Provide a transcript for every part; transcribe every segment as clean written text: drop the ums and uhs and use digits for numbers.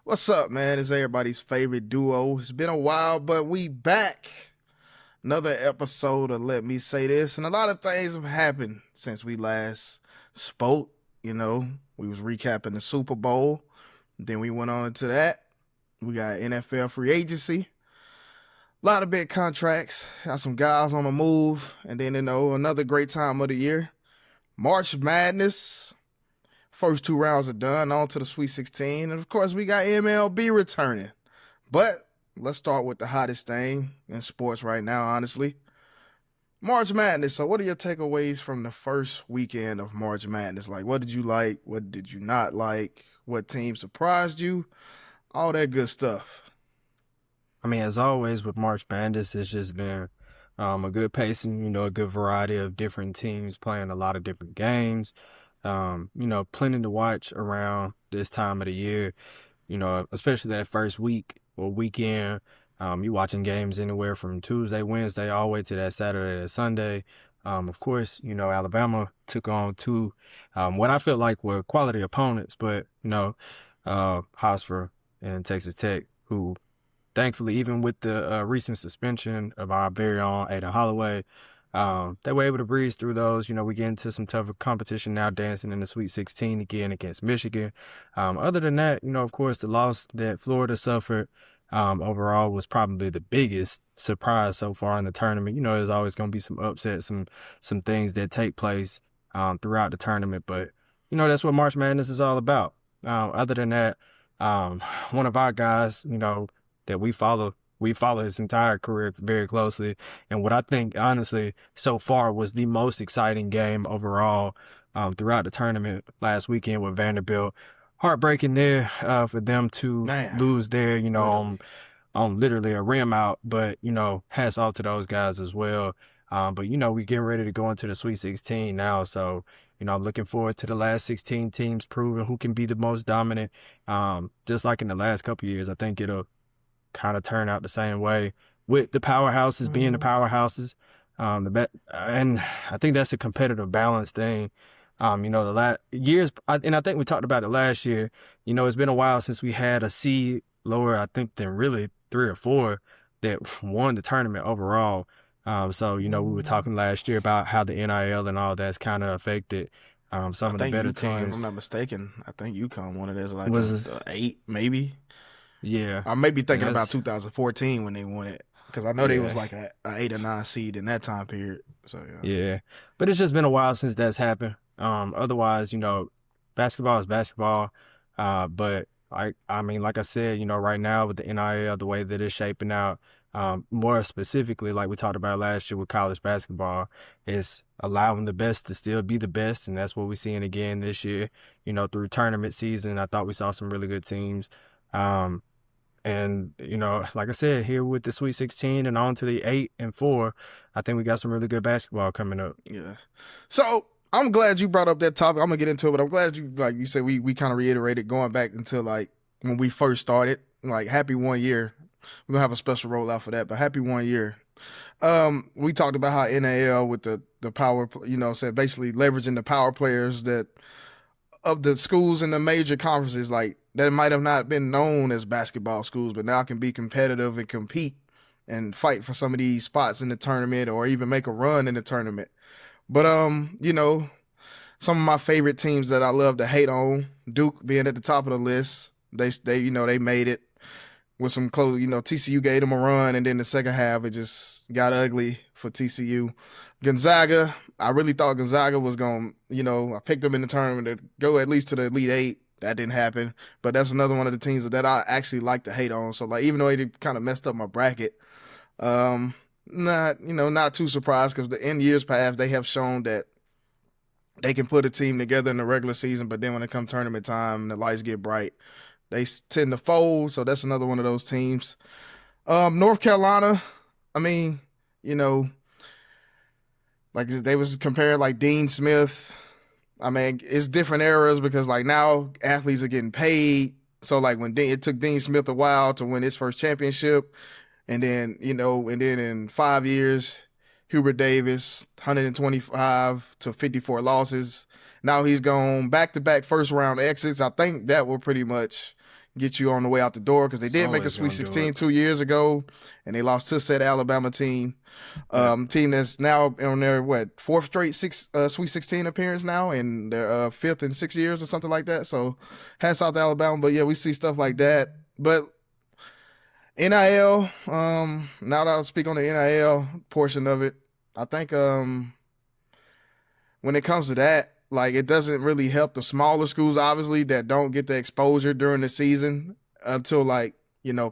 What's up, man? It's everybody's favorite duo. It's been a while, but we back. Another episode of Let Me Say This, and a lot of things have happened since we last spoke. We was recapping the Super Bowl. Then we went on to that. We got NFL free agency. A lot of big contracts. Got some guys on the move. And then, another great time of the year. March Madness. First two rounds are done, on to the Sweet 16. And, of course, we got MLB returning. But let's start with the hottest thing in sports right now, honestly. March Madness. So what are your takeaways from the first weekend of March Madness? Like, what did you like? What did you not like? What team surprised you? All that good stuff. I mean, as always with March Madness, it's just been a good pacing, a good variety of different teams playing a lot of different games. Plenty to watch around this time of the year, especially that first week or weekend. You watching games anywhere from Tuesday, Wednesday, all the way to that Saturday to Sunday. Of course, Alabama took on two, what I feel like were quality opponents, but, Hofstra and Texas Tech, who thankfully, even with the recent suspension of our very own Aiden Holloway, they were able to breeze through those. We get into some tougher competition now, dancing in the Sweet 16 again against Michigan. Other than that, of course, the loss that Florida suffered overall was probably the biggest surprise so far in the tournament. There's always going to be some upsets, some things that take place throughout the tournament, but that's what March Madness is all about. Other than that, one of our guys, that we follow his entire career very closely. And what I think, honestly, so far was the most exciting game overall throughout the tournament last weekend with Vanderbilt. Heartbreaking there for them to lose there, on literally a rim out. But, hats off to those guys as well. But, we're getting ready to go into the Sweet 16 now. So, I'm looking forward to the last 16 teams proving who can be the most dominant. Just like in the last couple of years, I think it'll kind of turn out the same way with the powerhouses being the powerhouses. And I think that's a competitive balance thing. The last years, and I think we talked about it last year, it's been a while since we had a seed lower, I think, than really 3 or 4 that won the tournament overall. So, we were talking last year about how the NIL and all that's kind of affected some of the better teams. If I'm not mistaken, I think UConn wanted as like a 8, maybe. Yeah. I may be thinking about 2014 when they won it, because I know they was like a 8 or 9 seed in that time period. So yeah. But it's just been a while since that's happened. Otherwise, basketball is basketball. But I mean, like I said, right now with the NIL, the way that it's shaping out, more specifically, like we talked about last year with college basketball, is allowing the best to still be the best. And that's what we're seeing again this year, through tournament season. I thought we saw some really good teams. And, like I said, here with the Sweet 16 and on to the 8 and 4, I think we got some really good basketball coming up. Yeah. So I'm glad you brought up that topic. I'm gonna get into it, but I'm glad you, like you said, we kind of reiterated going back into like when we first started, like happy 1 year. We're gonna have a special rollout for that, but happy 1 year. We talked about how NAL with the power, said basically leveraging the power players that of the schools in the major conferences, like that might have not been known as basketball schools, but now can be competitive and compete and fight for some of these spots in the tournament or even make a run in the tournament. But some of my favorite teams that I love to hate on, Duke being at the top of the list, they made it with some close. TCU gave them a run, and then the second half it just got ugly for TCU. Gonzaga, I really thought Gonzaga was going to, I picked them in the tournament to go at least to the Elite 8. That didn't happen. But that's another one of the teams that I actually like to hate on. So, like, even though it kind of messed up my bracket, not too surprised, because in years past, they have shown that they can put a team together in the regular season, but then when it comes tournament time and the lights get bright, they tend to fold. So that's another one of those teams. North Carolina, I mean, like they was comparing like Dean Smith. I mean, it's different eras because like now athletes are getting paid. So like when it took Dean Smith a while to win his first championship, and then in 5 years, Hubert Davis 125 to 54 losses. Now he's gone back-to-back first-round exits. I think that will pretty much, get you on the way out the door because they It's did make a always Sweet gonna do 16 it. 2 years ago, and they lost to said Alabama team. Team that's now on their fourth straight Sweet 16 appearance now, in their fifth in 6 years or something like that. So, hats off to Alabama. But yeah, we see stuff like that. But NIL, now that I'll speak on the NIL portion of it, I think when it comes to that, like it doesn't really help the smaller schools, obviously, that don't get the exposure during the season until like,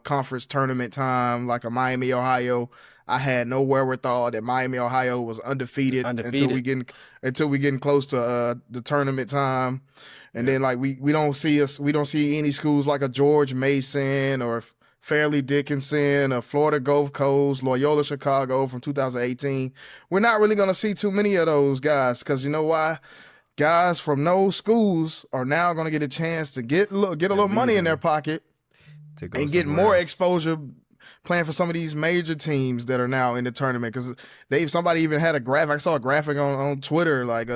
conference tournament time, like a Miami, Ohio. I had no wherewithal that Miami, Ohio was undefeated until we getting close to the tournament time. And then like we don't see any schools like a George Mason or Fairleigh Dickinson or Florida Gulf Coast, Loyola Chicago from 2018. We're not really going to see too many of those guys because you know why? Guys from those schools are now going to get a chance to get a little money in their pocket and get more exposure playing for some of these major teams that are now in the tournament. Because somebody even had a graphic. I saw a graphic on Twitter like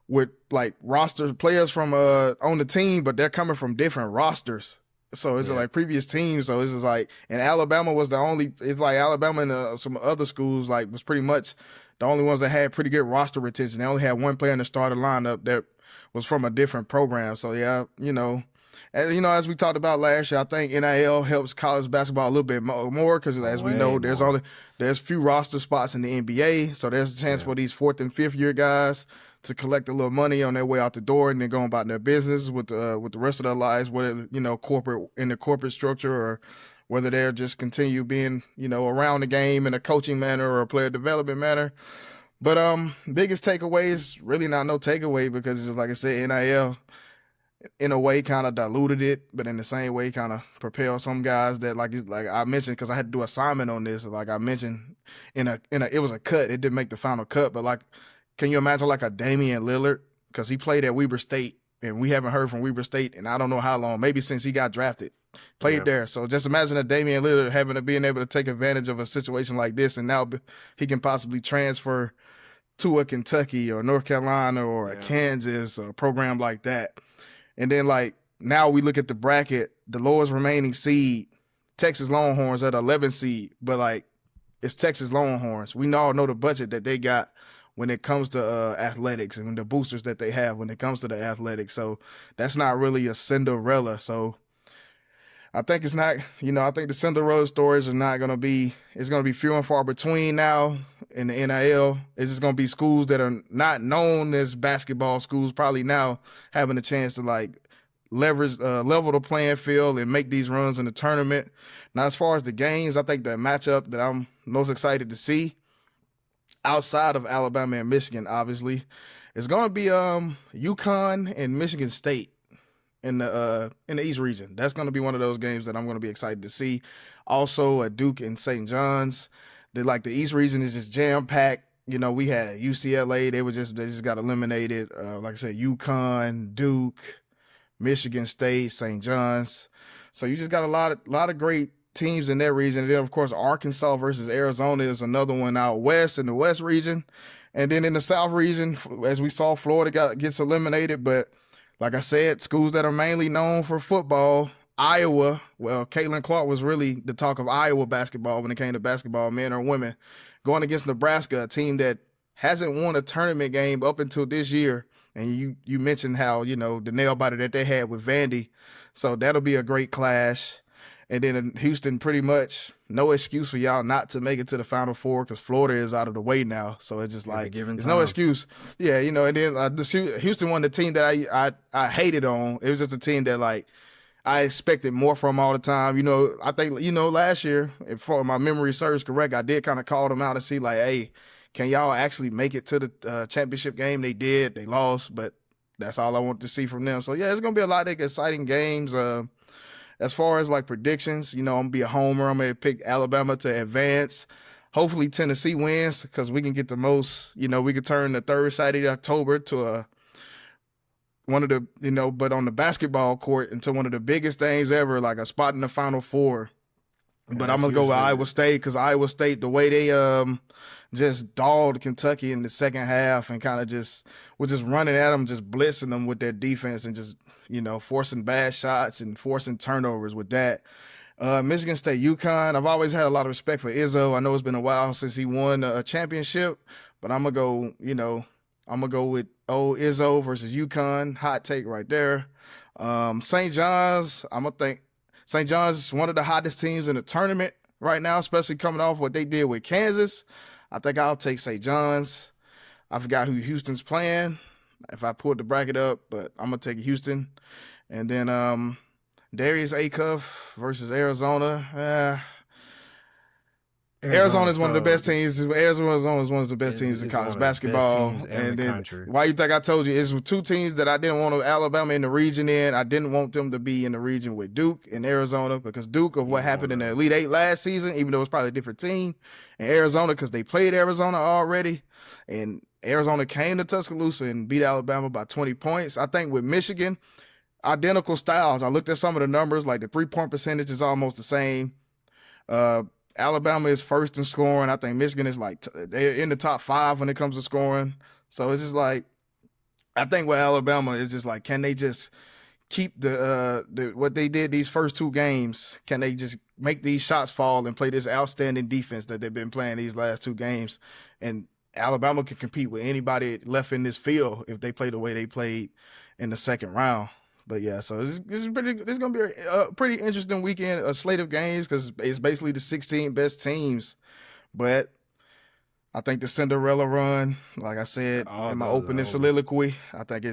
with like roster players from on the team, but they're coming from different rosters. So it's like previous teams. So it's just like, and Alabama was the only. It's like Alabama and some other schools like was pretty much the only ones that had pretty good roster retention. They only had one player in the starting lineup that was from a different program. So yeah, and as we talked about last year, I think NIL helps college basketball a little bit more because as we know, there's few roster spots in the NBA. So there's a chance for these fourth and fifth year guys to collect a little money on their way out the door and then going about their business with the rest of their lives, whether corporate in the corporate structure or whether they're just continue being around the game in a coaching manner or a player development manner. But biggest takeaway is really not no takeaway because it's like I said, NIL in a way kind of diluted it, but in the same way kind of propelled some guys that like I mentioned because I had to do assignment on this. Like I mentioned it was a cut. It didn't make the final cut, but like. Can you imagine like a Damian Lillard? Because he played at Weber State, and we haven't heard from Weber State in I don't know how long, maybe since he got drafted. Played there. So just imagine a Damian Lillard being able to take advantage of a situation like this, and now he can possibly transfer to a Kentucky or North Carolina or a Kansas or a program like that. And then like now we look at the bracket, the lowest remaining seed, Texas Longhorns at 11 seed, but like it's Texas Longhorns. We all know the budget that they got when it comes to athletics and the boosters that they have when it comes to the athletics. So that's not really a Cinderella. So I think it's not, I think the Cinderella stories are not going to be, it's going to be few and far between now in the NIL. It's just going to be schools that are not known as basketball schools probably now having a chance to like leverage, level the playing field and make these runs in the tournament. Now, as far as the games, I think the matchup that I'm most excited to see outside of Alabama and Michigan, obviously, is going to be UConn and Michigan State in the East region. That's going to be one of those games that I'm going to be excited to see. Also, Duke and St. John's. The East region is just jam packed. We had UCLA. They just got eliminated. Like I said, UConn, Duke, Michigan State, St. John's. So you just got a lot of great teams in that region. And then, of course, Arkansas versus Arizona is another one out west in the West region. And then in the South region, as we saw, Florida gets eliminated. But like I said, schools that are mainly known for football, Iowa, well, Caitlin Clark was really the talk of Iowa basketball when it came to basketball, men or women, going against Nebraska, a team that hasn't won a tournament game up until this year. And you mentioned how, the nail biter that they had with Vandy. So that'll be a great clash. And then in Houston, pretty much no excuse for y'all not to make it to the Final Four because Florida is out of the way now. So it's just like, there's no excuse. Yeah, and then Houston won the team that I hated on. It was just a team that, like, I expected more from all the time. I think, last year, if my memory serves correct, I did kind of call them out and see, like, hey, can y'all actually make it to the championship game? They did. They lost, but that's all I want to see from them. So, yeah, it's going to be a lot of exciting games. As far as like predictions, I'm going to be a homer. I'm going to pick Alabama to advance. Hopefully Tennessee wins because we can get the most, we could turn the third Saturday of October to one of the, but on the basketball court into one of the biggest things ever, like a spot in the Final Four. But I'm going to go with Iowa State because Iowa State, the way they just dogged Kentucky in the second half and kind of just was just running at them, just blitzing them with their defense and just, forcing bad shots and forcing turnovers with that. Michigan State, UConn. I've always had a lot of respect for Izzo. I know it's been a while since he won a championship, but I'm gonna go with old Izzo versus UConn. Hot take right there. St. John's. I'm gonna think St. John's is one of the hottest teams in the tournament right now, especially coming off what they did with Kansas. I think I'll take St. John's. I forgot who Houston's playing. If I pulled the bracket up, but I'm gonna take Houston. And then Darius Acuff versus Arizona. Arizona is one of the best teams. Arizona is one of the best teams in college basketball. And then why you think I told you? It's two teams that I didn't want Alabama in the region in. I didn't want them to be in the region with Duke and Arizona because Duke of what happened in the Elite Eight last season, even though it's probably a different team. And Arizona because they played Arizona already. And Arizona came to Tuscaloosa and beat Alabama by 20 points. I think with Michigan, identical styles. I looked at some of the numbers, like the 3-point percentage is almost the same. Alabama is first in scoring. I think Michigan is they're in the top 5 when it comes to scoring. So it's just like, I think with Alabama is just like, can they just keep the what they did these first 2 games? Can they just make these shots fall and play this outstanding defense that they've been playing these last 2 games? And Alabama can compete with anybody left in this field if they play the way they played in the second round. But yeah, so this is going to be a pretty interesting weekend, a slate of games because it's basically the 16 best teams. But I think the Cinderella run, like I said in my opening soliloquy, I think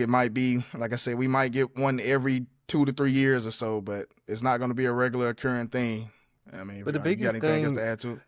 it might be, like I said, we might get one every 2 to 3 years or so, but it's not going to be a regular occurring thing. I mean, but the biggest thing to add to it?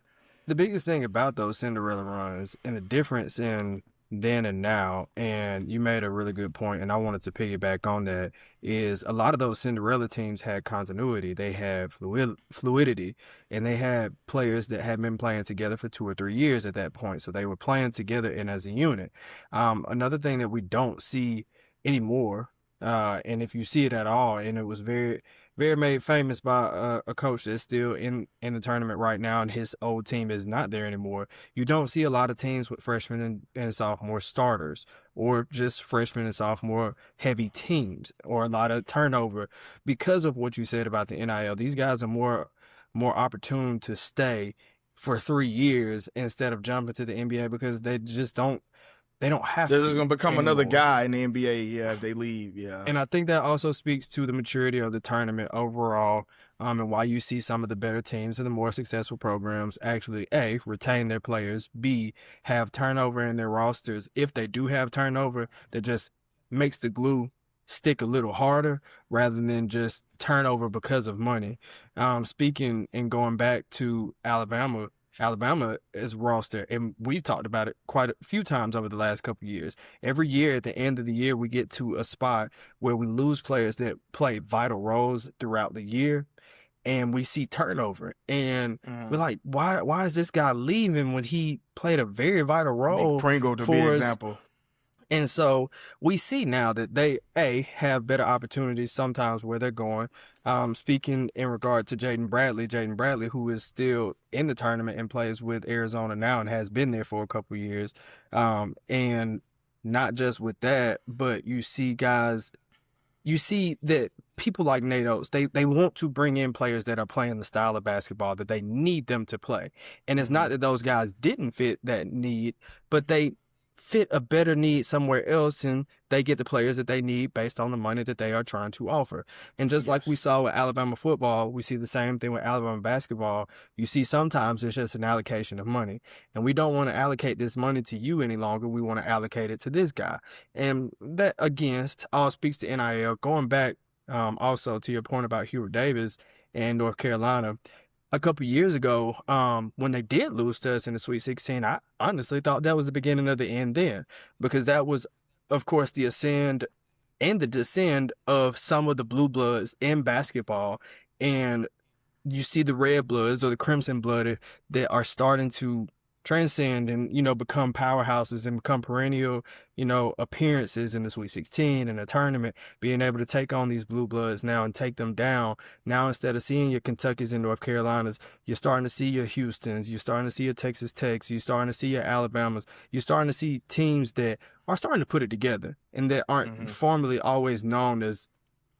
The biggest thing about those Cinderella runs and the difference in then and now, and you made a really good point, and I wanted to piggyback on that, is a lot of those Cinderella teams had continuity. They had fluidity, and they had players that had been playing together for 2 or 3 years at that point, so they were playing together and as a unit. Another thing that we don't see anymore, and if you see it at all, and it was very, very made famous by a coach that's still in the tournament right now, and his old team is not there anymore. You don't see a lot of teams with freshmen and sophomore starters, or just freshmen and sophomore heavy teams, or a lot of turnover because of what you said about the NIL. These guys are more opportune to stay for 3 years instead of jumping to the NBA because they just don't. They don't have They're to. just going to become another guy in the NBA, if they leave, And I think that also speaks to the maturity of the tournament overall, and why you see some of the better teams and the more successful programs actually, A, retain their players, B, have turnover in their rosters. If they do have turnover, that just makes the glue stick a little harder rather than just turnover because of money. Speaking and going back to Alabama is roster, and we've talked about it quite a few times over the last couple of years. Every year, at the end of the year, we get to a spot where we lose players that play vital roles throughout the year, and we see turnover. And we're like, why is this guy leaving when he played a very vital role? Nick Pringle to be an example. And so we see now that they, A, have better opportunities sometimes where they're going. Speaking in regard to Jaden Bradley, who is still in the tournament and plays with Arizona now and has been there for a couple of years. And not just with that, but you see that people like Nate Oates, they want to bring in players that are playing the style of basketball that they need them to play. And it's not that those guys didn't fit that need, but they fit a better need somewhere else, and they get the players that they need based on the money that they are trying to offer. And just like we saw with Alabama football, we see the same thing with Alabama basketball. You see sometimes it's just an allocation of money, and we don't want to allocate this money to you any longer. We want to allocate it to this guy. And that, again, all speaks to NIL. Going back also to your point about Hubert Davis and North Carolina, a couple years ago, when they did lose to us in the Sweet 16, I honestly thought that was the beginning of the end then, because that was, of course, the ascend and the descend of some of the blue bloods in basketball. And you see the red bloods or the crimson blooded that are starting to transcend and, become powerhouses and become perennial, appearances in the Sweet 16 and a tournament, being able to take on these blue bloods now and take them down. Now, instead of seeing your Kentuckys and North Carolinas, you're starting to see your Houstons, you're starting to see your Texas Techs, you're starting to see your Alabamas, you're starting to see teams that are starting to put it together and that aren't formerly always known as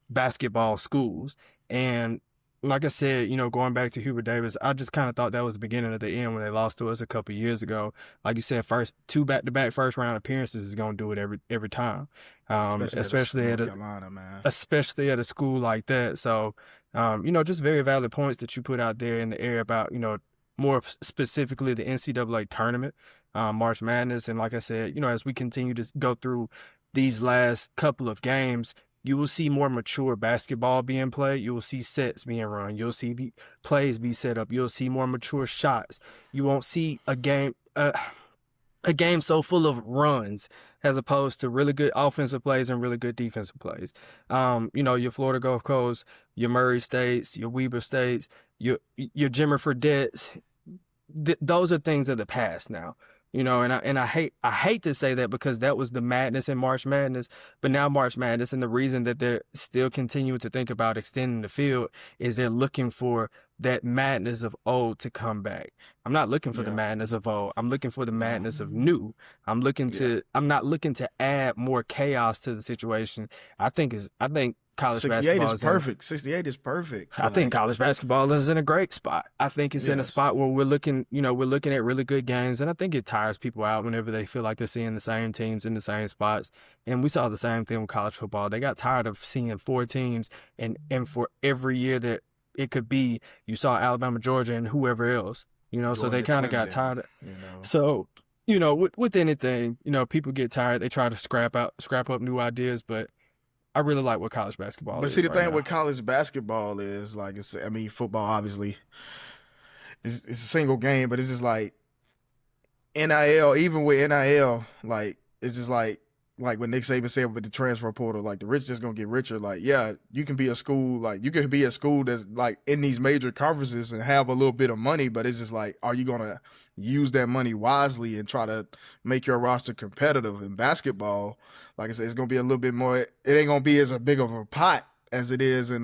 basketball schools. And like I said, going back to Hubert Davis, I just kind of thought that was the beginning of the end when they lost to us a couple of years ago. Like you said, two back-to-back first-round appearances is going to do it every time, especially at Carolina, man. Especially at a school like that. So, just very valid points that you put out there in the air about, more specifically the NCAA tournament, March Madness. And like I said, as we continue to go through these last couple of games, you will see more mature basketball being played. You will see sets being run. You'll see plays be set up. You'll see more mature shots. You won't see a game so full of runs as opposed to really good offensive plays and really good defensive plays. Your Florida Gulf Coast, your Murray States, your Weber States, your Jimmer Fredettes. Those are things of the past now. And I hate to say that because that was the madness in March Madness, but now March Madness, and the reason that they're still continuing to think about extending the field is they're looking for that madness of old to come back. I'm not looking for the madness of old. I'm looking for the madness of new. I'm not looking to add more chaos to the situation. I think college 68 basketball is perfect. 68 is perfect. I think college basketball is in a great spot. I think it's in a spot where we're looking at really good games, and I think it tires people out whenever they feel like they're seeing the same teams in the same spots. And we saw the same thing with college football. They got tired of seeing four teams, and for every year that it could be, you saw Alabama, Georgia, and whoever else. So they kind of got tired. So, with anything, people get tired. They try to scrap up new ideas, but I really like what college basketball is. But see, the right thing now. with college basketball is, like, football obviously it's a single game, but it's just like NIL. Even with NIL, like, it's just like what Nick Saban said with the transfer portal, like, the rich just gonna get richer. Like, yeah, you can be a school that's like in these major conferences and have a little bit of money, but it's just like, are you gonna use that money wisely and try to make your roster competitive? In basketball, like I said, it's gonna be a little bit more. It ain't gonna be as a big of a pot as it is in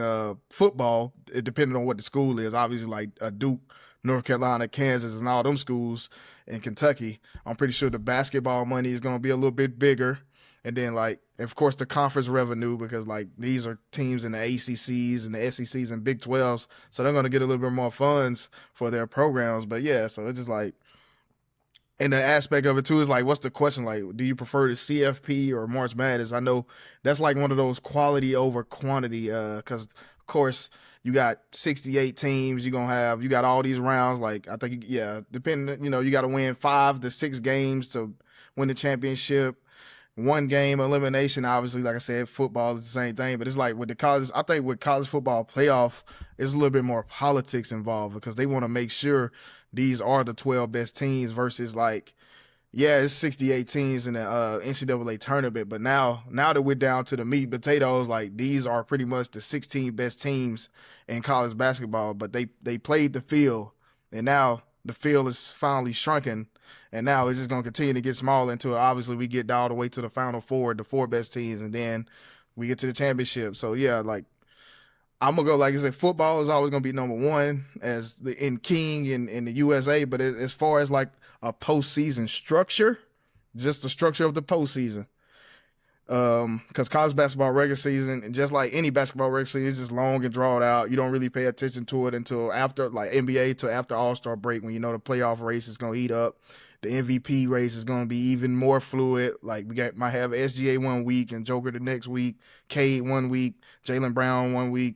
football. It depending on what the school is. Obviously, like Duke, North Carolina, Kansas, and all them schools in Kentucky. I'm pretty sure the basketball money is gonna be a little bit bigger. And then, like, of course, the conference revenue, because, like, these are teams in the ACCs and the SECs and Big 12s, so they're going to get a little bit more funds for their programs. But, yeah, so it's just, like, and the aspect of it, too, is, like, what's the question? Like, do you prefer the CFP or March Madness? I know that's, like, one of those quality over quantity because, of course, you got 68 teams. You got all these rounds. Like, I think, depending, you got to win 5 to 6 games to win the championship. One game elimination, obviously, like I said, football is the same thing. But it's like with I think with college football playoff, there's a little bit more politics involved because they want to make sure these are the 12 best teams versus, like, it's 68 teams in the NCAA tournament. But now that we're down to the meat and potatoes, like, these are pretty much the 16 best teams in college basketball. But they played the field, and now the field is finally shrunken. And now it's just going to continue to get smaller until obviously we get all the way to the Final Four, the 4 best teams, and then we get to the championship. So, yeah, like, I'm going to go, like I said, football is always going to be number one in King in the USA. But as far as, like, a postseason structure, just the structure of the postseason. Because college basketball regular season, and just like any basketball regular season, is just long and drawn out. You don't really pay attention to it until after, like NBA, till after All-Star break, when the playoff race is going to heat up. The MVP race is going to be even more fluid. Like, might have SGA one week and Joker the next week, Cade one week, Jaylen Brown one week.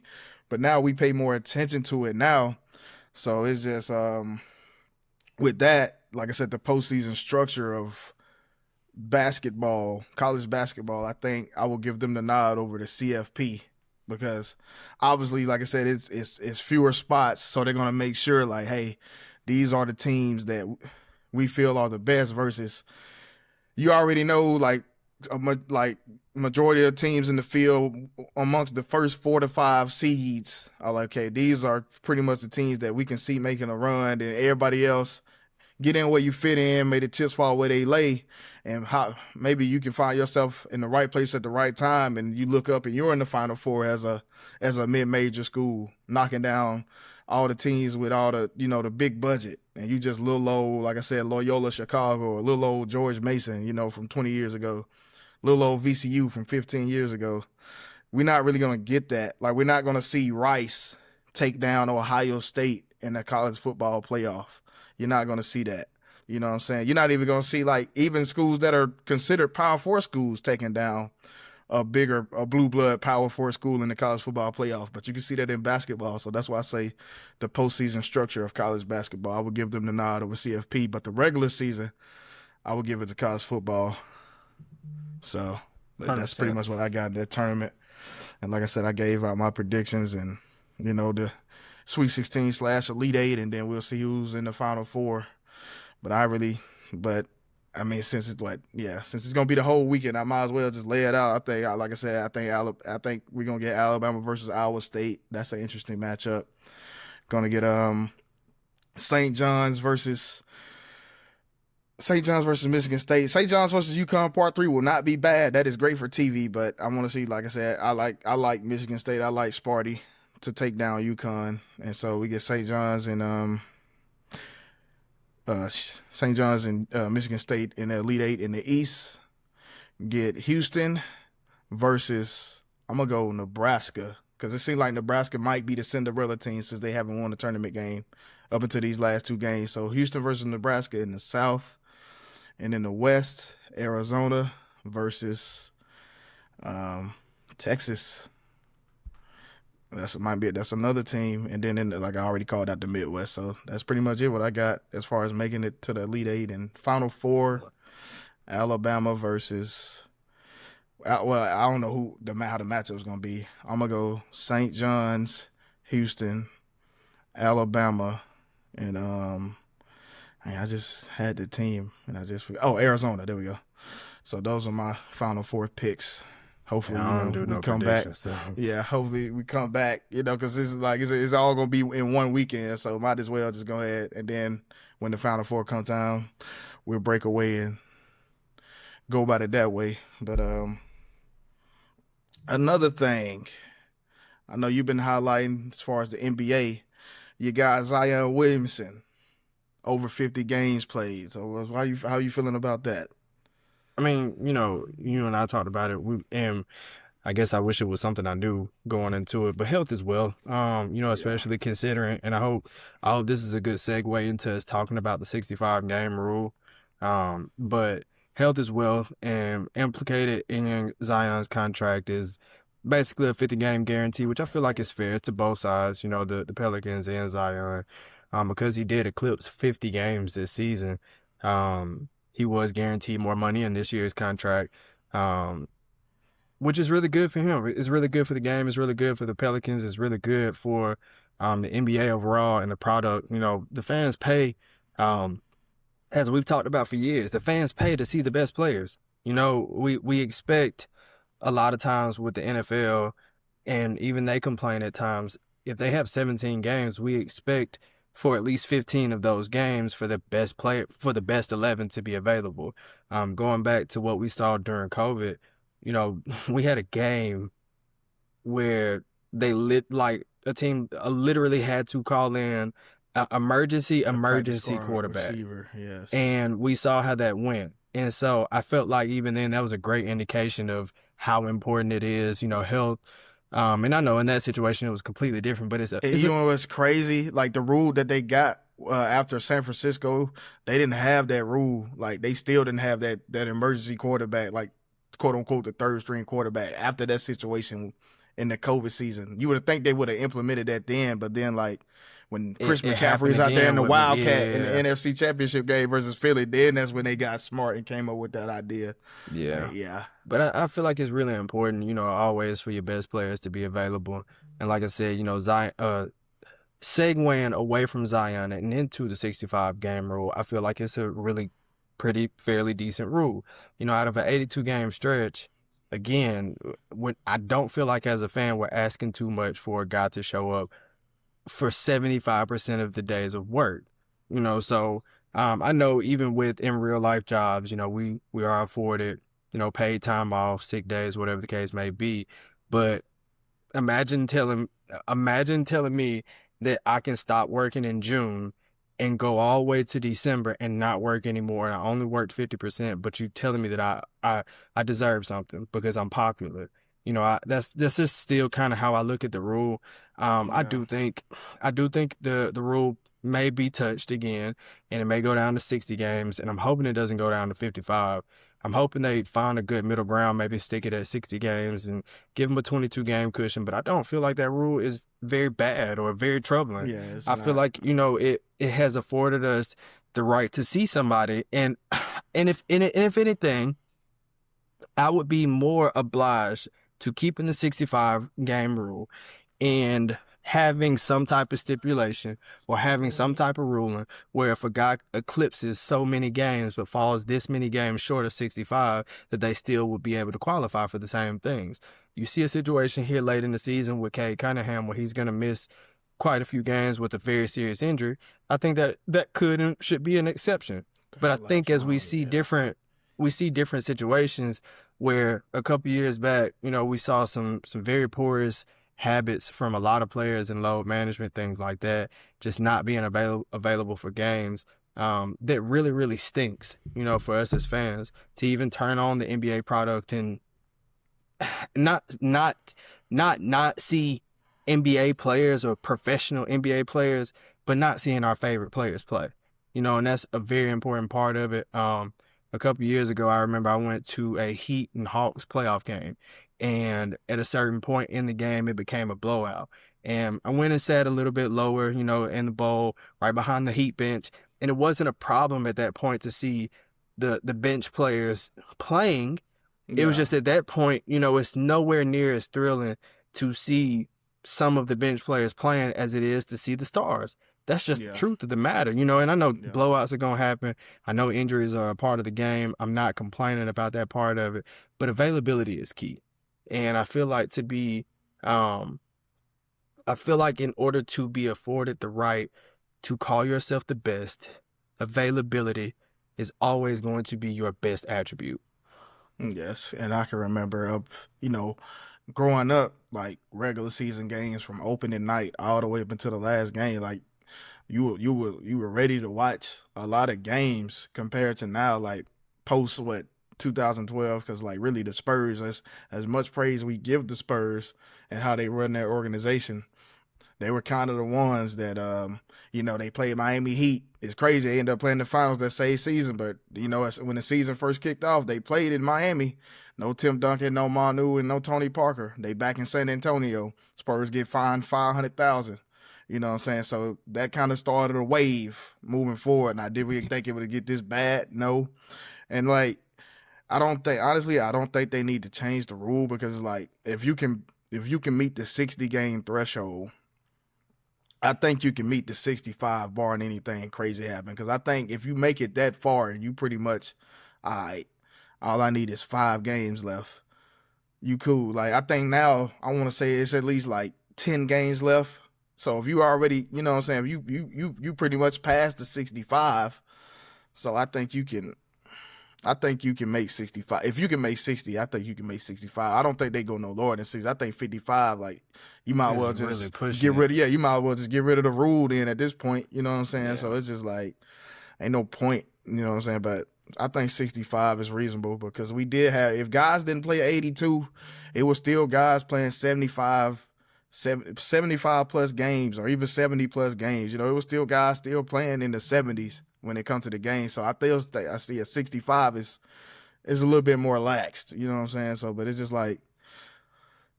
But now we pay more attention to it now. So it's just with that, like I said, the postseason structure of basketball, college basketball, I think I will give them the nod over the CFP because obviously, like I said, it's fewer spots, so they're gonna make sure, like, hey, these are the teams that we feel are the best versus you already know, like majority of teams in the field amongst the first 4 to 5 seeds are like, okay, these are pretty much the teams that we can see making a run, and everybody else get in where you fit in, may the chips fall where they lay, and how maybe you can find yourself in the right place at the right time, and you look up and you're in the Final Four as a mid-major school, knocking down all the teams with all the the big budget, and you just little old, like I said, Loyola Chicago, or little old George Mason, from 20 years ago, little old VCU from 15 years ago. We're not really gonna get that. Like, we're not gonna see Rice take down Ohio State in the college football playoff. You're not gonna see that. You know what I'm saying? You're not even gonna see, like, even schools that are considered Power Four schools taking down a blue blood Power Four school in the college football playoff. But you can see that in basketball. So that's why I say the postseason structure of college basketball, I would give them the nod over CFP. But the regular season, I would give it to college football. So that's pretty much what I got in that tournament. And like I said, I gave out my predictions and, the Sweet 16 / Elite 8, and then we'll see who's in the Final Four. But I mean, since it's gonna be the whole weekend, I might as well just lay it out. I think we're gonna get Alabama versus Iowa State. That's an interesting matchup. Gonna get St. John's versus Michigan State. St. John's versus UConn Part 3 will not be bad. That is great for TV, but I want to see, like I said, I like Michigan State. I like Sparty to take down UConn, and so we get St. John's and Michigan State in the Elite 8 in the East. Get Houston versus, I'm going to go Nebraska, because it seems like Nebraska might be the Cinderella team since they haven't won a tournament game up until these last two games. So Houston versus Nebraska in the South. And in the West, Arizona versus Texas. That's another team. And then like I already called out the Midwest. So that's pretty much it what I got as far as making it to the Elite 8 and Final Four. Alabama versus, well, I don't know how the matchup is going to be. I'm going to go St. John's, Houston, Alabama, and I just had the team, and I just forgot. Oh, Arizona. There we go. So those are my Final Four picks. Hopefully, we come back. So. Yeah, hopefully we come back. Because it's all gonna be in one weekend. So might as well just go ahead, and then when the Final Four comes down, we'll break away and go about it that way. But another thing, I know you've been highlighting as far as the NBA. You got Zion Williamson, over 50 games played. So how you feeling about that? I mean, you and I talked about it, and I guess I wish it was something I knew going into it, but health as well, especially considering, and I hope this is a good segue into us talking about the 65-game rule, but health as well, and implicated in Zion's contract is basically a 50-game guarantee, which I feel like is fair to both sides, the Pelicans and Zion, because he did eclipse 50 games this season. He was guaranteed more money in this year's contract, which is really good for him. It's really good for the game. It's really good for the Pelicans. It's really good for the NBA overall and the product. The fans pay, as we've talked about for years, the fans pay to see the best players. We expect a lot of times with the NFL, and even they complain at times, if they have 17 games, we expect for at least 15 of those games for the best player, for the best 11 to be available. Going back to what we saw during COVID, we had a game where they a team literally had to call in an emergency quarterback. Receiver, yes. And we saw how that went. And so I felt like even then that was a great indication of how important it is, health. And I know in that situation it was completely different, but what's crazy? Like the rule that they got after San Francisco, they didn't have that rule. Like they still didn't have that emergency quarterback, like quote unquote the third string quarterback after that situation in the COVID season. You would think they would have implemented that then, but then like when Chris McCaffrey's out there in the Wildcat in the NFC Championship game versus Philly, then that's when they got smart and came up with that idea. Yeah. But I feel like it's really important, always for your best players to be available. And like I said, Zion, segueing away from Zion and into the 65-game rule, I feel like it's a really fairly decent rule. Out of an 82-game stretch, again, I don't feel like as a fan we're asking too much for a guy to show up for 75% of the days of work. So I know even with in real life jobs, we are afforded, paid time off, sick days, whatever the case may be. But imagine telling me that I can stop working in June and go all the way to December and not work anymore. And I only worked 50%, but you telling me that I deserve something because I'm popular. That's just still kind of how I look at the rule. I Yeah. do think the rule may be touched again, and it may go down to 60 games, and I'm hoping it doesn't go down to 55. I'm hoping they find a good middle ground, maybe stick it at 60 games and give them a 22 game cushion. But I don't feel like that rule is very bad or very troubling. Yeah, it's I feel not. like, it has afforded us the right to see somebody. And if anything, I would be more obliged to keeping the 65 game rule and having some type of stipulation or having some type of ruling where if a guy eclipses so many games but falls this many games short of 65, that they still would be able to qualify for the same things. You see a situation here late in the season with Cade Cunningham where he's going to miss quite a few games with a very serious injury. I think that could and should be an exception. But I think Collapse as around it. Yeah. we see different situations where a couple years back, we saw some very porous habits from a lot of players in load management, things like that, just not being available for games. That really, really stinks, for us as fans to even turn on the NBA product and not not not see NBA players or professional NBA players, but not seeing our favorite players play. And that's a very important part of it. A couple years ago, I remember I went to a Heat and Hawks playoff game, and at a certain point in the game, it became a blowout. And I went and sat a little bit lower, in the bowl, right behind the Heat bench, and it wasn't a problem at that point to see the bench players playing. It was Yeah. just at that point, it's nowhere near as thrilling to see some of the bench players playing as it is to see the stars. That's just the Yeah. truth of the matter, and I know Yeah. blowouts are going to happen. I know injuries are a part of the game. I'm not complaining about that part of it, but availability is key. And um, I feel like in order to be afforded the right to call yourself the best, availability is always going to be your best attribute. Yes, and I can remember you know, growing up, like regular season games from opening night all the way up until the last game. Like you were ready to watch a lot of games compared to now. Like post what 2012, because like really the Spurs, as much praise we give the Spurs and how they run their organization, they were kind of the ones that they played Miami Heat. It's crazy. They ended up playing the finals that same season, but when the season first kicked off, they played in Miami. No Tim Duncan, no Manu, and no Tony Parker. They back in San Antonio. Spurs get fined 500,000. You know what I'm saying? So that kind of started a wave moving forward. Now, did we think it would get this bad? No. And like, I don't think they need to change the rule, because like if you can meet the 60 game threshold, I think you can meet the 65 barring anything crazy happen. Because I think if you make it that far, you pretty much, all right, all I need is 5 games left. You cool. Like, I think now, I want to say it's at least like 10 games left. So if you already, you know what I'm saying, you pretty much passed the 65. So I think you can make 65. If you can make 60, I think you can make 65. I don't think they go no lower than 60. I think 55, like, you might as It's well really just pushing get it. rid of, yeah, you might as well just get rid of the rule then at this point. You know what I'm saying? So Yeah. it's just like, ain't no point. You know what I'm saying? But I think 65 is reasonable, because we did have, if guys didn't play 82, it was still guys playing 75 plus games, or even 70 plus games. It was still guys still playing in the 70s when it comes to the game. So I see a 65 is a little bit more laxed. You know what I'm saying? So, but it's just like,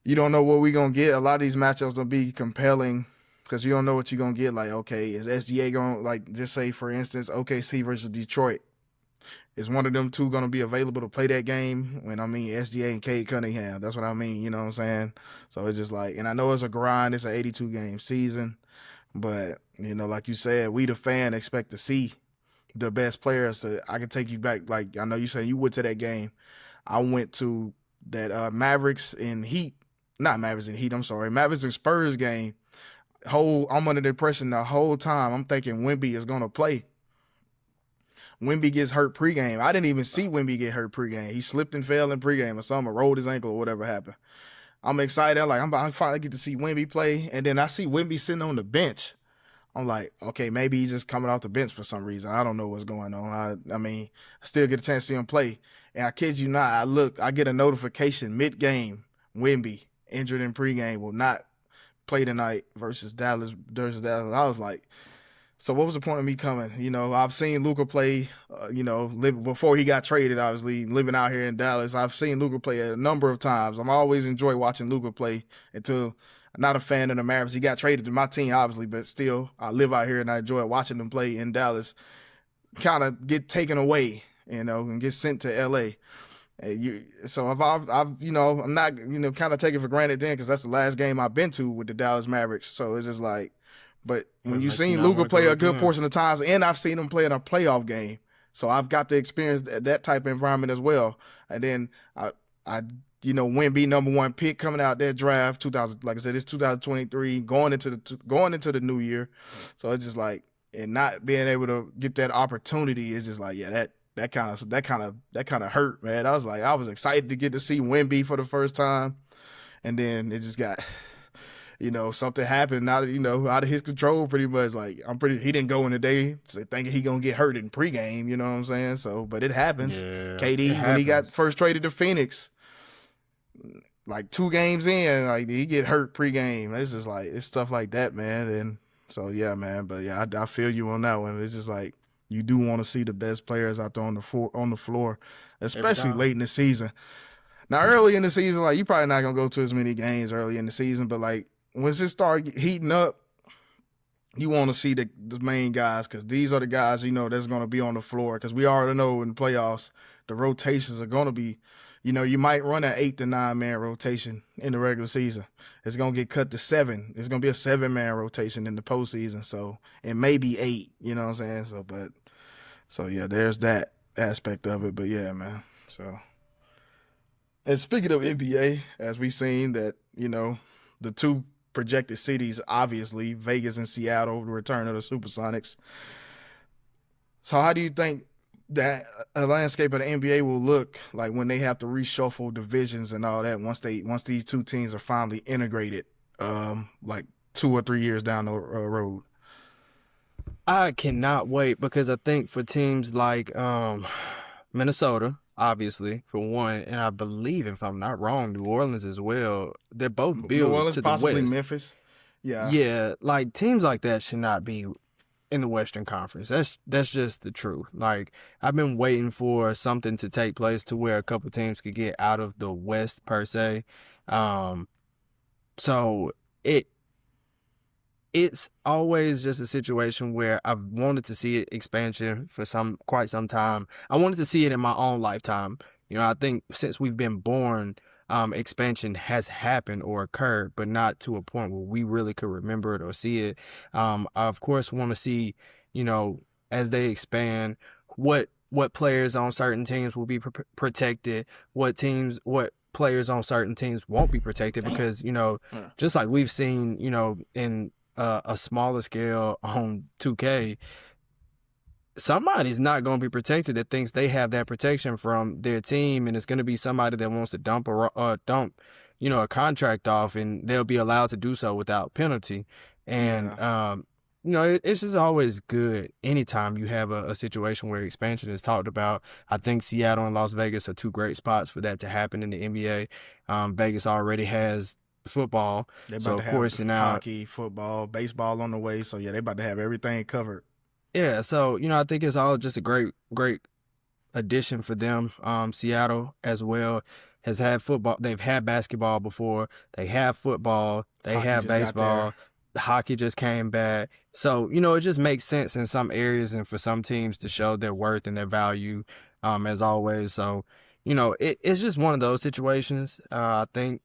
you don't know what we're going to get. A lot of these matchups will be compelling because you don't know what you're going to get. Like, okay, is SGA going to, like, just say, for instance, OKC versus Detroit. Is one of them two going to be available to play that game? When I mean SGA and Cade Cunningham, that's what I mean. You know what I'm saying? So it's just like, and I know it's a grind. It's an 82 game season, but like you said, we the fan expect to see the best players. I can take you back. Like, I know you said you went to that game. I went to that Mavericks and Heat, not Mavericks and Heat. I'm sorry, Mavericks and Spurs game. I'm under the impression the whole time I'm thinking Wemby is going to play. Wemby gets hurt pregame. I didn't even see Wemby get hurt pregame. He slipped and fell in pregame or something, or rolled his ankle or whatever happened. I'm excited. I'm like, I'm about to finally get to see Wemby play. And then I see Wemby sitting on the bench. I'm like, okay, maybe he's just coming off the bench for some reason. I don't know what's going on. I mean, I still get a chance to see him play. And I kid you not, I get a notification mid-game, Wemby, injured in pregame, will not play tonight versus Dallas. I was like, so what was the point of me coming? You know, I've seen Luka play, before he got traded, obviously, living out here in Dallas. I've seen Luka play a number of times. I'm always enjoy watching Luka play until I'm not a fan of the Mavericks. He got traded to my team, obviously, but still, I live out here and I enjoy watching them play in Dallas. Kind of get taken away, and get sent to L.A. So I'm not, kind of taking for granted then because that's the last game I've been to with the Dallas Mavericks. So it's just like, but when you've seen Luka play a good portion of times, and I've seen him play in a playoff game, so I've got to experience that type of environment as well. And then Wemby #1 pick coming out that draft 2000, like I said, it's 2023 going into the new year. So it's just like, and not being able to get that opportunity is just like, yeah, that kind of hurt, man. I was excited to get to see Wemby for the first time, and then it just got. Something happened out of his control pretty much. Like, he didn't go in the day thinking he gonna get hurt in pregame, you know what I'm saying? So, but it happens. Yeah, KD, when he got first traded to Phoenix, like 2 games in, like he get hurt pregame. It's just like, it's stuff like that, man. And so, yeah, man, but yeah, I feel you on that one. It's just like, you do want to see the best players out there on the floor, especially late in the season. Now, early in the season, like, you probably not gonna go to as many games early in the season, but like, once it start heating up, you want to see the main guys because these are the guys that's going to be on the floor because we already know in the playoffs the rotations are going to be, you might run an 8 to 9 man rotation in the regular season. It's going to get cut to 7. It's going to be a 7-man rotation in the postseason. So it may be 8. You know what I'm saying? So yeah, there's that aspect of it. But yeah, man. So, and speaking of NBA, as we've seen that the two projected cities, obviously, Vegas and Seattle, the return of the Supersonics. So how do you think that a landscape of the NBA will look like when they have to reshuffle divisions and all that once these two teams are finally integrated, like 2 or 3 years down the road? I cannot wait because I think for teams like Minnesota, obviously, for one, and I believe, if I'm not wrong, New Orleans as well, they're both built New Orleans, to the possibly West. Memphis. Yeah. Yeah, like teams like that should not be in the Western Conference. That's just the truth. Like, I've been waiting for something to take place to where a couple teams could get out of the West per se. So it's always just a situation where I've wanted to see it expansion for quite some time. I wanted to see it in my own lifetime. I think since we've been born, expansion has happened or occurred, but not to a point where we really could remember it or see it. I of course want to see, as they expand, what players on certain teams will be protected, what players on certain teams won't be protected, because just like we've seen, in a smaller scale on 2K, somebody's not going to be protected that thinks they have that protection from their team, and it's going to be somebody that wants to dump a contract off, and they'll be allowed to do so without penalty. And it's just always good anytime you have a situation where expansion is talked about. I think Seattle and Las Vegas are 2 great spots for that to happen in the NBA. Vegas already has football, so of course hockey, football, baseball on the way. So yeah, they about to have everything covered. Yeah, so I think it's all just a great addition for them. Seattle as well has had football. They've had basketball before. They have football. They have baseball. The hockey just came back. So it just makes sense in some areas and for some teams to show their worth and their value, as always. So it's just one of those situations. I think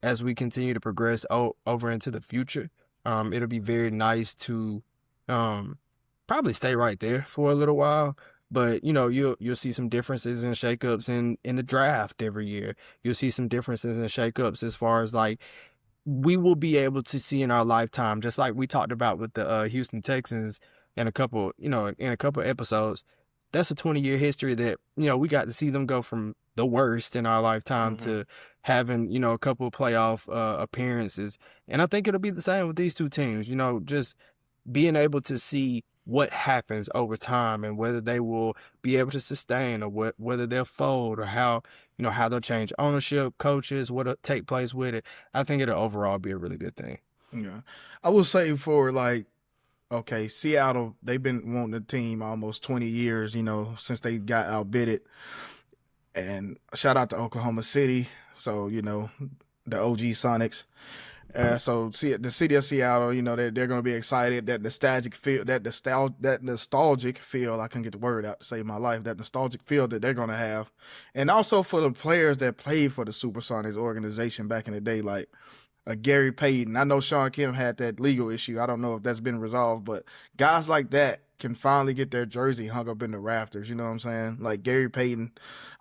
as we continue to progress over into the future, it'll be very nice to probably stay right there for a little while. But you'll see some differences and shakeups in the draft every year. You'll see some differences and shakeups as far as like we will be able to see in our lifetime, just like we talked about with the Houston Texans in a couple, in a couple episodes, that's a 20-year history that, we got to see them go from the worst in our lifetime Mm-hmm. to having, a couple of playoff appearances. And I think it'll be the same with these two teams, just being able to see what happens over time and whether they will be able to sustain, or whether they'll fold, or how they'll change ownership, coaches, what'll take place with it. I think it'll overall be a really good thing. Yeah, I will say for like, okay, Seattle, they've been wanting the team almost 20 years, since they got outbidded. And shout out to Oklahoma City. So, the OG Sonics. So see the city of Seattle, they're going to be excited. That nostalgic feel, that nostalgic feel. I couldn't get the word out to save my life. That nostalgic feel that they're going to have, and also for the players that played for the Supersonics organization back in the day, like Gary Payton. I know Sean Kemp had that legal issue. I don't know if that's been resolved, but guys like that can finally get their jersey hung up in the rafters. You know what I'm saying? Like Gary Payton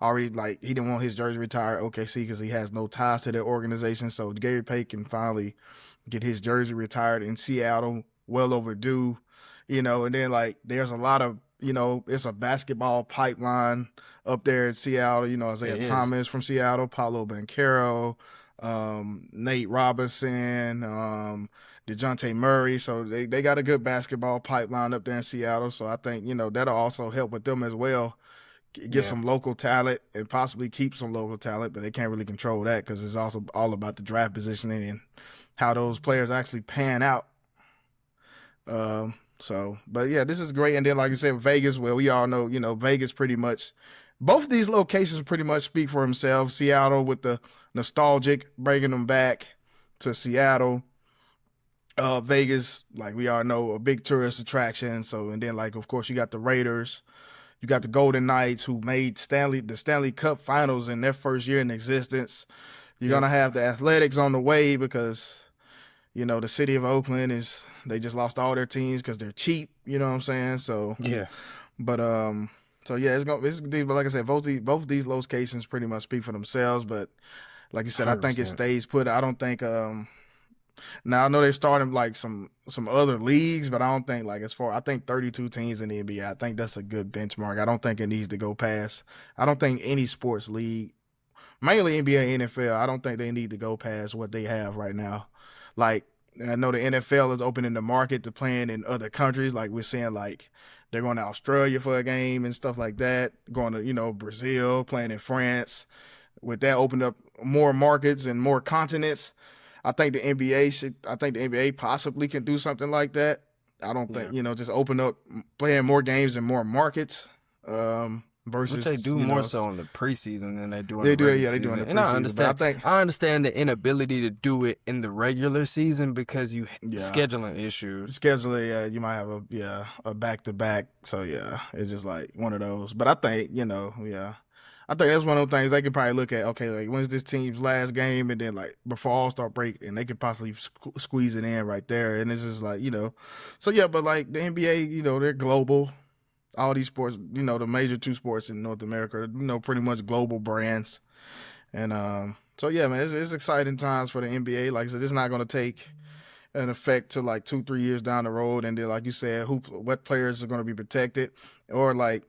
already, like, he didn't want his jersey retired at OKC because he has no ties to their organization. So Gary Payton can finally get his jersey retired in Seattle. Well overdue, and then like there's a lot of, it's a basketball pipeline up there in Seattle. Isaiah It is. Thomas from Seattle, Paolo Banchero, Nate Robinson, DeJounte Murray. So they got a good basketball pipeline up there in Seattle. So I think, that'll also help with them as well. Get Yeah. some local talent and possibly keep some local talent, but they can't really control that because it's also all about the draft positioning and how those players actually pan out. But yeah, this is great. And then, like you said, Vegas, well, we all know, Vegas pretty much, both of these locations pretty much speak for themselves. Seattle with the nostalgic, bringing them back to Seattle. Vegas, like we all know, a big tourist attraction. So, and then, like, of course, you got the Raiders, you got the Golden Knights, who made the Stanley Cup Finals in their first year in existence. You're Yep. gonna have the Athletics on the way because the city of Oakland they just lost all their teams because they're cheap. You know what I'm saying? So, Yeah. but so yeah, but like I said, both these locations pretty much speak for themselves. But like you said, I think it 100%. stays put. I don't think now I know they started like some other leagues, but I don't think like I think 32 teams in the NBA. I think that's a good benchmark. I don't think it needs to go past. I don't think any sports league, mainly NBA, NFL, I don't think they need to go past what they have right now. Like, I know the NFL is opening the market to playing in other countries. Like we're seeing, like they're going to Australia for a game and stuff like that. Going to Brazil, playing in France. With that, open up more markets and more continents. I think the NBA should. I think the NBA possibly can do something like that. I don't think Yeah. just open up playing more games in more markets. Which they Versus do more so in the preseason than they do in they the do it. regular Yeah, they do in season. the And I preseason. But I understand. think I understand the inability to do it in the regular season because you yeah. scheduling issues. Schedule, yeah, you might have a back to back. So yeah, it's just like one of those. But I think yeah, I think that's one of those things they could probably look at. Okay, like when's this team's last game, and then like before All Star break, and they could possibly squeeze it in right there. And it's just like so yeah. But like the NBA, they're global. All these sports, the major two sports in North America, pretty much global brands. And so yeah, man, it's exciting times for the NBA. Like I said, it's not going to take an effect to like 2-3 years down the road, and then like you said, what players are going to be protected, or like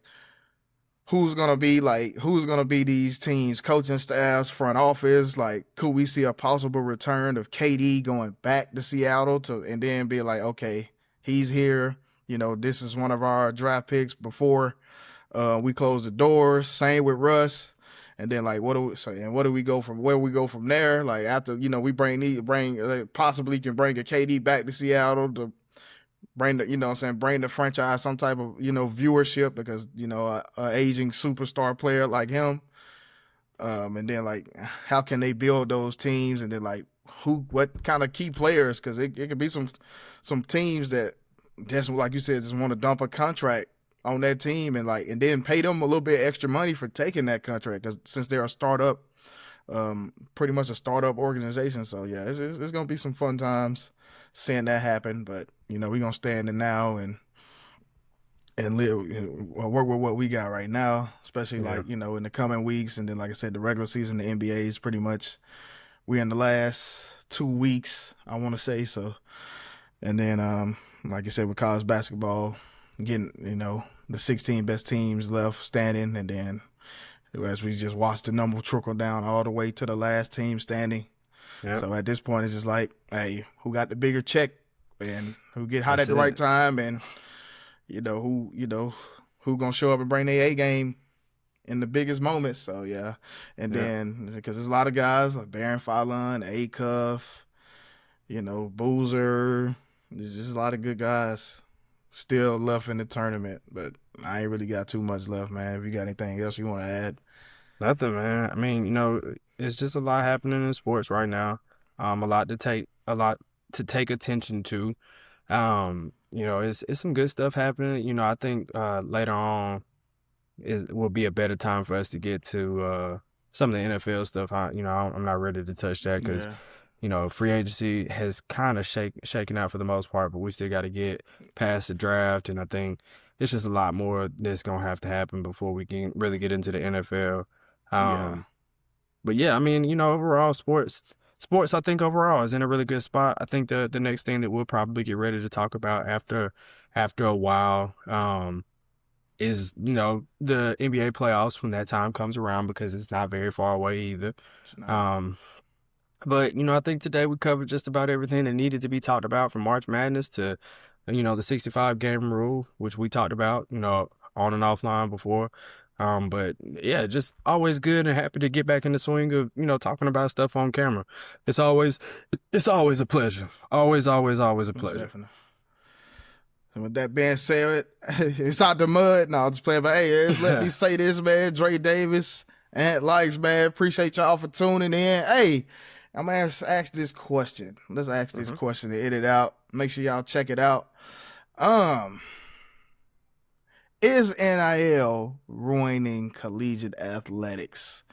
who's gonna be these teams, coaching staffs, front office. Like, could we see a possible return of KD going back to Seattle and then be like, okay, he's here. This is one of our draft picks before we close the doors. Same with Russ. And then like, what do we say? And what do we go from where we go from there? Like after we possibly can bring a KD back to Seattle to bring bring the franchise some type of viewership because a aging superstar player like him. And then like, how can they build those teams? And then like, what kind of key players? Because it could be some teams that just like you said just want to dump a contract on that team and then pay them a little bit extra money for taking that contract because since they're a startup, pretty much a startup organization. So yeah, it's gonna be some fun times seeing that happen. But we're gonna stay in the now and live, work with what we got right now, especially Yeah. like in the coming weeks. And then like I said, the regular season, the NBA is pretty much we're in the last 2 weeks, I want to say so. And then like you said, with college basketball, getting, the 16 best teams left standing, and then as we just watched the number trickle down all the way to the last team standing. Yep. So at this point, it's just like, hey, who got the bigger check and who get hot That's at the right it. time, and who gonna show up and bring their A game in the biggest moments. So yeah, and Yep. then because there's a lot of guys like Baron Fallon, Acuff, Boozer. There's just a lot of good guys still left in the tournament, but I ain't really got too much left, man. If you got anything else you want to add? Nothing, man. I mean, it's just a lot happening in sports right now. A lot to take attention to. It's some good stuff happening. I think later on will be a better time for us to get to some of the NFL stuff. I'm not ready to touch that because free agency has kind of shaken out for the most part, but we still got to get past the draft, and I think it's just a lot more that's gonna have to happen before we can really get into the NFL. But yeah, I mean, overall sports, I think overall is in a really good spot. I think the next thing that we'll probably get ready to talk about after a while, is, the NBA playoffs when that time comes around, because it's not very far away either. But, I think today we covered just about everything that needed to be talked about, from March Madness to, the 65 game rule, which we talked about, on and offline before. But yeah, just always good and happy to get back in the swing of, talking about stuff on camera. It's always a pleasure. Always a pleasure. Definitely. And with that being said, it's out the mud. No, I'll just play. But hey, let me say this, man. Dre Davis and Likes, man. Appreciate y'all for tuning in. Hey, I'm gonna ask this question. Let's ask this question to edit out. Make sure y'all check it out. Is NIL ruining collegiate athletics?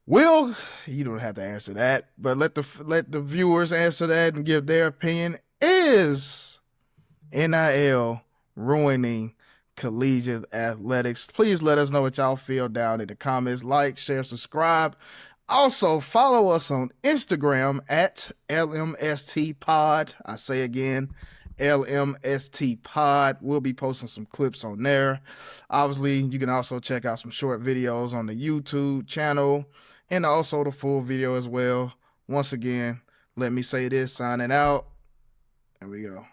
You don't have to answer that, but let the viewers answer that and give their opinion. Is NIL ruining collegiate athletics? Please let us know what y'all feel down in the comments. Like, share, subscribe. Also, follow us on Instagram at LMST Pod. I say again, LMST Pod. We'll be posting some clips on there. Obviously, you can also check out some short videos on the YouTube channel and also the full video as well. Once again, let me say this, signing out. There we go.